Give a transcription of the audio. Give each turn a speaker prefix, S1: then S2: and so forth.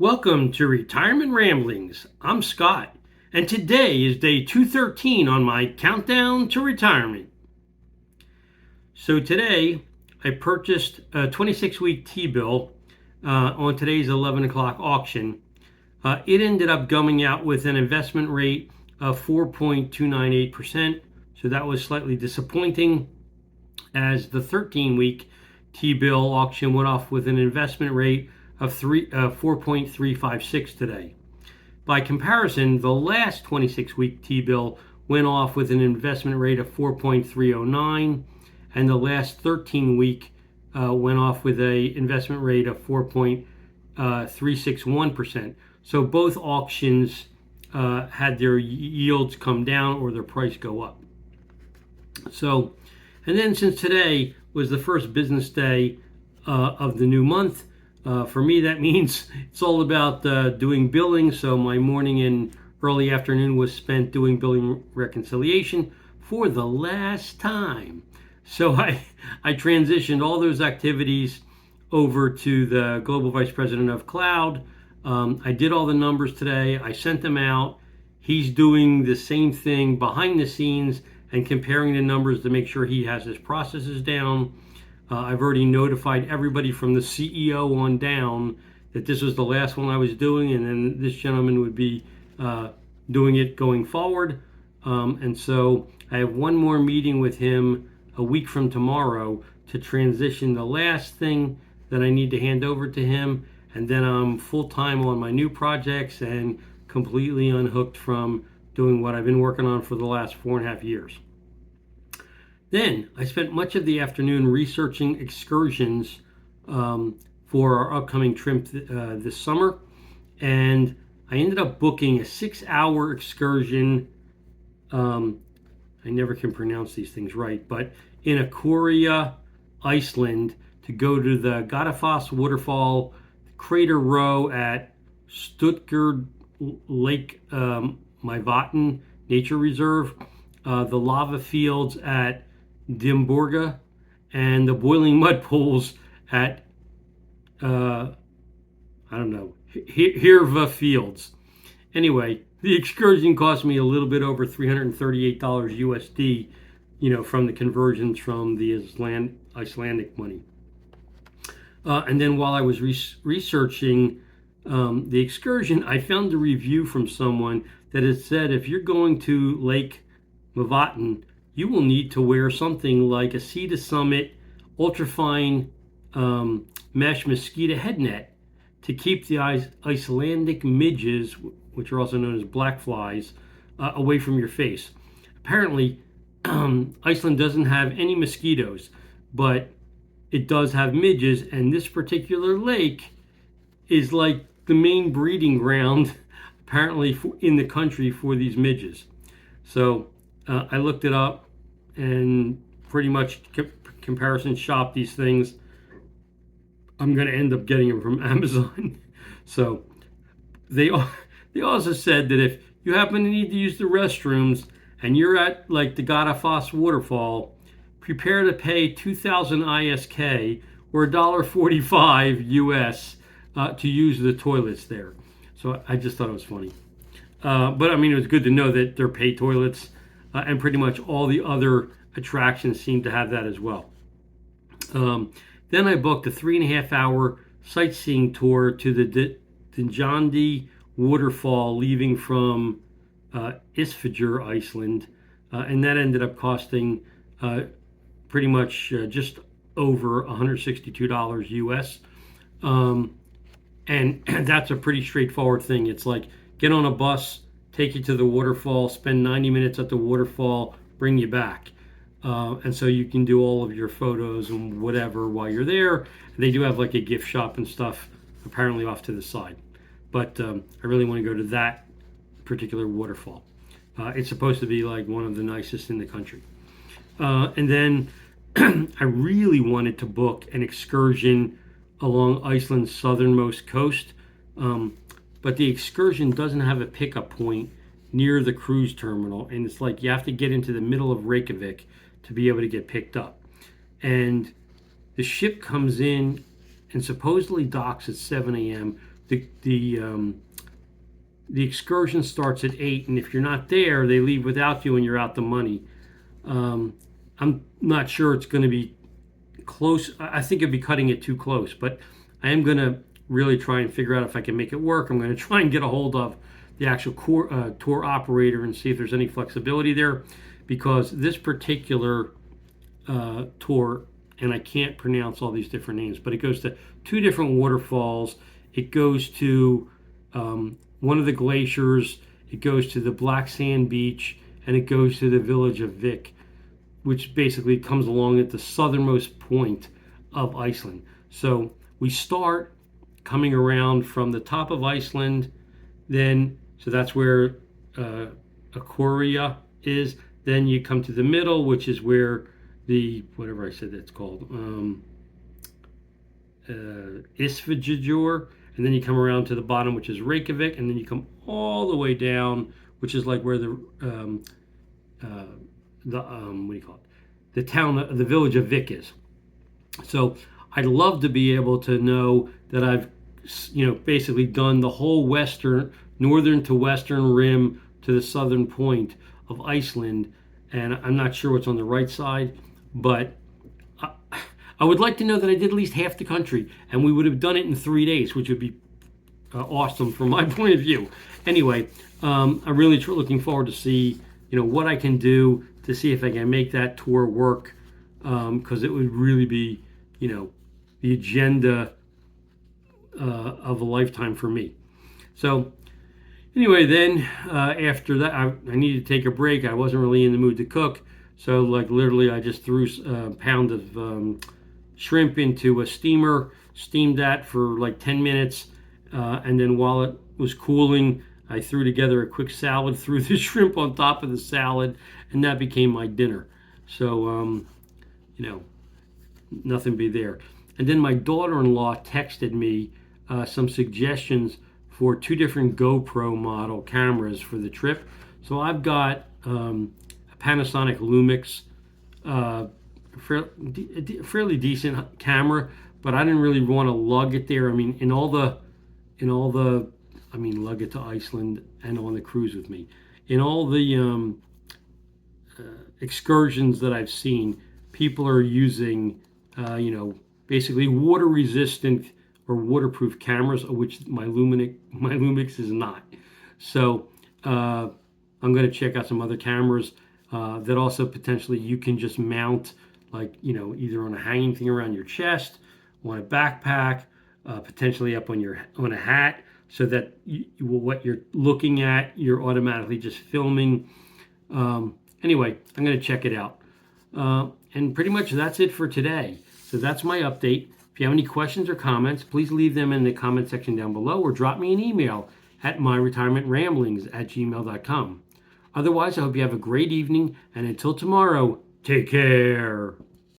S1: Welcome to Retirement Ramblings. I'm Scott, and today is day 213 on my countdown to retirement. So today, I purchased a 26-week T-bill on today's 11 o'clock auction. It ended up going out with an investment rate of 4.298%, so that was slightly disappointing, as the 13-week T-bill auction went off with an investment rate of 4.356 today. By comparison, the last 26-week T-bill went off with an investment rate of 4.309, and the last 13-week went off with an investment rate of 4.361%. So both auctions had their yields come down or their price go up. So, and then since today was the first business day of the new month, for me, that means it's all about doing billing. So my morning and early afternoon was spent doing billing reconciliation for the last time. So I transitioned all those activities over to the Global Vice President of Cloud. I did all the numbers today. I sent them out. He's doing the same thing behind the scenes and comparing the numbers to make sure he has his processes down. I've already notified everybody from the CEO on down that this was the last one I was doing, and then this gentleman would be doing it going forward. And so I have one more meeting with him a week from tomorrow to transition the last thing that I need to hand over to him, and then I'm full-time on my new projects and completely unhooked from doing what I've been working on for the last 4.5 years. Then I spent much of the afternoon researching excursions for our upcoming trip this summer, and I ended up booking a 6-hour excursion. I never can pronounce these things right, but in Akureyri, Iceland, to go to the Gottafoss waterfall, Crater Row at Stuttgart Lake Maivatn Nature Reserve, the lava fields at Dimburga, and the boiling mud pools at Hirva Fields. Anyway, the excursion cost me a little bit over $338 USD, from the conversions from the Icelandic money. And then while I was researching the excursion, I found a review from someone that had said if you're going to Lake Maivatn, you will need to wear something like a Sea to Summit ultrafine mesh mosquito head net to keep the Icelandic midges, which are also known as black flies, away from your face. Apparently, Iceland doesn't have any mosquitoes, but it does have midges, and this particular lake is like the main breeding ground, apparently, in the country for these midges. So I looked it up and pretty much comparison shop these things. I'm going to end up getting them from Amazon. So they also said that if you happen to need to use the restrooms and you're at like the Gottafoss waterfall, prepare to pay 2,000 ISK or $1.45 US to use the toilets there. So I just thought it was funny. But I mean, it was good to know that they're paid toilets, and pretty much all the other attractions seem to have that as well. Then I booked a 3.5-hour sightseeing tour to the Djandi waterfall leaving from Isfjord, Iceland, and that ended up costing pretty much just over $162 US. And that's a pretty straightforward thing. It's like get on a bus, take you to the waterfall, spend 90 minutes at the waterfall, bring you back. And so you can do all of your photos and whatever while you're there. They do have like a gift shop and stuff apparently off to the side. But I really want to go to that particular waterfall. It's supposed to be like one of the nicest in the country. And then I really wanted to book an excursion along Iceland's southernmost coast. But the excursion doesn't have a pickup point near the cruise terminal. And it's like you have to get into the middle of Reykjavik to be able to get picked up. And the ship comes in and supposedly docks at 7 a.m., the excursion starts at 8, and if you're not there, they leave without you and you're out the money. I'm not sure it's going to be close. I think it'd be cutting it too close, but I am going to really try and figure out if I can make it work. I'm going to try and get a hold of the actual tour operator and see if there's any flexibility there, because this particular tour, and I can't pronounce all these different names, but it goes to 2 different waterfalls. It goes to one of the glaciers, it goes to the black sand beach, and it goes to the village of Vik, which basically comes along at the southernmost point of Iceland. So we start coming around from the top of Iceland, then, so that's where Akureyri is. Then you come to the middle, which is where the, whatever I said that's called, Isfjord, and then you come around to the bottom, which is Reykjavik, and then you come all the way down, which is like where the what do you call it? The town, the village of Vik is. So I'd love to be able to know that I've, basically done the whole northern to western rim to the southern point of Iceland, and I'm not sure what's on the right side, but I would like to know that I did at least half the country, and we would have done it in 3 days, which would be awesome from my point of view. Anyway, I'm really looking forward to see, what I can do to see if I can make that tour work, because it would really be, the agenda of a lifetime for me. So anyway, then after that, I needed to take a break. I wasn't really in the mood to cook, so like literally I just threw a pound of shrimp into a steamer, steamed that for like 10 minutes, and then while it was cooling, I threw together a quick salad, threw the shrimp on top of the salad, and that became my dinner. So, nothing be there. And then my daughter-in-law texted me some suggestions for 2 different GoPro model cameras for the trip. So I've got a Panasonic Lumix, fairly decent camera, but I didn't really want to lug it there. I mean, lug it to Iceland and on the cruise with me. In all the excursions that I've seen, people are using, basically water-resistant or waterproof cameras, of which my Lumix is not. So I'm going to check out some other cameras that also potentially you can just mount, like, either on a hanging thing around your chest, on a backpack, potentially up on a hat, so that what you're looking at, you're automatically just filming. Anyway, I'm going to check it out. And pretty much that's it for today. So that's my update. If you have any questions or comments, please leave them in the comment section down below, or drop me an email at myretirementramblings@gmail.com. Otherwise, I hope you have a great evening, and until tomorrow, take care.